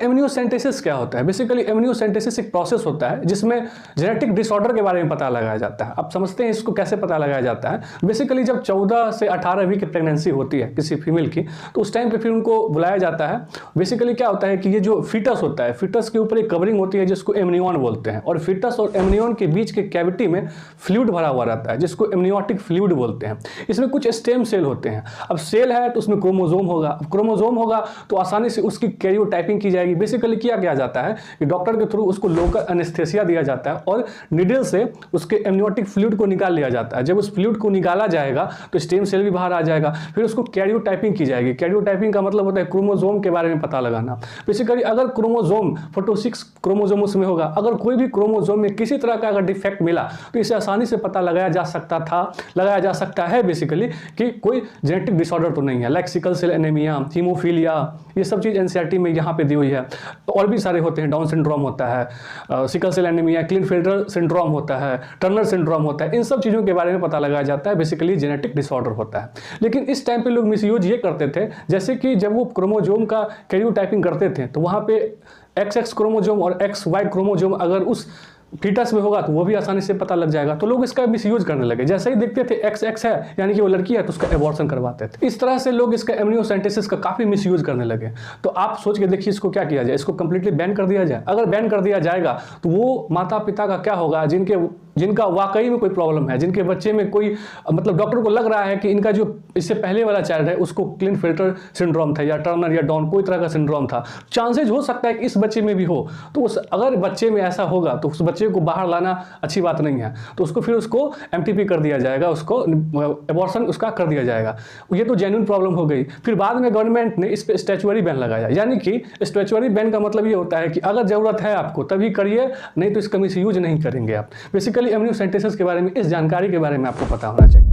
Amniocentesis क्या होता है? बेसिकली एमनियोसेंटेसिस एक प्रोसेस होता है जिसमें जेनेटिक डिसऑर्डर के बारे में पता लगाया जाता है। आप समझते हैं इसको कैसे पता लगाया जाता है? बेसिकली जब 14 से 18 वीक की प्रेगनेंसी होती है किसी फीमेल की, तो उस टाइम पे फिर उनको बुलाया जाता है। बेसिकली क्या होता है कि ये जो फीटस होता है, फीटस के ऊपर एक कवरिंग होती है जिसको एमनियन बोलते हैं, और फीटस और एमनियन के बीच के कैविटी में फ्लूइड भरा हुआ रहता है जिसको एमनियोटिक फ्लूइड बोलते हैं। इसमें कुछ स्टेम सेल होते हैं। अब सेल है तो उसमें क्रोमोसोम होगा, क्रोमोसोम होगा तो आसानी से उसकी कैरियोटाइपिंग की जाएगी। बेसिकली क्या किया जाता है कि डॉक्टर के थ्रू उसको लोकल एनेस्थेसिया दिया जाता है और निडल से उसके एमनियोटिक फ्लूइड को निकाल लिया जाता है। जब उस फ्लूइड को निकाला जाएगा तो स्टेम सेल भी बाहर आ जाएगा, फिर उसको कैरियोटाइपिंग की जाएगी। कैरियोटाइपिंग का मतलब होता है क्रोमोसोम के बारे में पता लगाना। बेसिकली अगर क्रोमोसोम 46 क्रोमोसोम उसमें होगा, अगर कोई भी क्रोमोसोम में किसी तरह का अगर डिफेक्ट मिला तो इसे आसानी से पता लगाया जा सकता है बेसिकली कि कोई जेनेटिक डिसऑर्डर तो नहीं है, like sickle cell anaemia, haemophilia, ये सब चीज़ एनसीईआरटी में यहाँ पे दी हुई है। तो और भी सारे होते हैं, डाउन सिंड्रोम होता है, सिकल सेल एनीमिया, क्लिनफेल्टर सिंड्रोम होता है, टर्नर सिंड्रोम होता है। इन सब चीज़ों के बारे में पता लगाया जाता है, बेसिकली जेनेटिक डिसऑर्डर होता है। लेकिन इस टाइम पे लोग मिसयूज ये करते थे, जैसे कि जब वो क्रोमोसोम का कैरियोटाइपिंग करते थे तो वहाँ पे XX क्रोमोसोम और XY क्रोमोसोम अगर उस फीटस में होगा तो वो भी आसानी से पता लग जाएगा। तो लोग इसका मिसयूज करने लगे। जैसे ही देखते थे XX है यानी कि वो लड़की है तो उसका एबॉर्शन करवाते थे। इस तरह से लोग इसका एमनियोसेंटेसिस का काफ़ी मिसयूज करने लगे। तो आप सोच के देखिए इसको क्या किया जाए, इसको कंप्लीटली बैन कर दिया जाए। अगर बैन कर दिया जाएगा तो वो माता पिता का क्या होगा जिनका वाकई में कोई प्रॉब्लम है, जिनके बच्चे में कोई मतलब डॉक्टर को लग रहा है कि इनका जो इससे पहले वाला चाइल्ड है उसको क्लिनफेल्टर सिंड्रोम था या टर्नर या डाउन कोई तरह का सिंड्रोम था, चांसेज हो सकता है कि इस बच्चे में भी हो। तो अगर बच्चे में ऐसा होगा तो उस बच्चे को बाहर लाना अच्छी बात नहीं है, तो उसको MTP कर दिया जाएगा, उसको एबॉर्शन उसका कर दिया जाएगा। ये तो जेन्युइन प्रॉब्लम हो गई। फिर बाद में गवर्नमेंट ने इस पर स्टैच्यूटरी बैन लगाया, यानी कि स्टैच्यूटरी बैन का मतलब ये होता है कि अगर जरूरत है आपको तभी करिए, नहीं तो इसका मिसयूज नहीं करेंगे आप। बेसिकली एमनियोसेंटेसिस के बारे में, इस जानकारी के बारे में आपको पता होना चाहिए।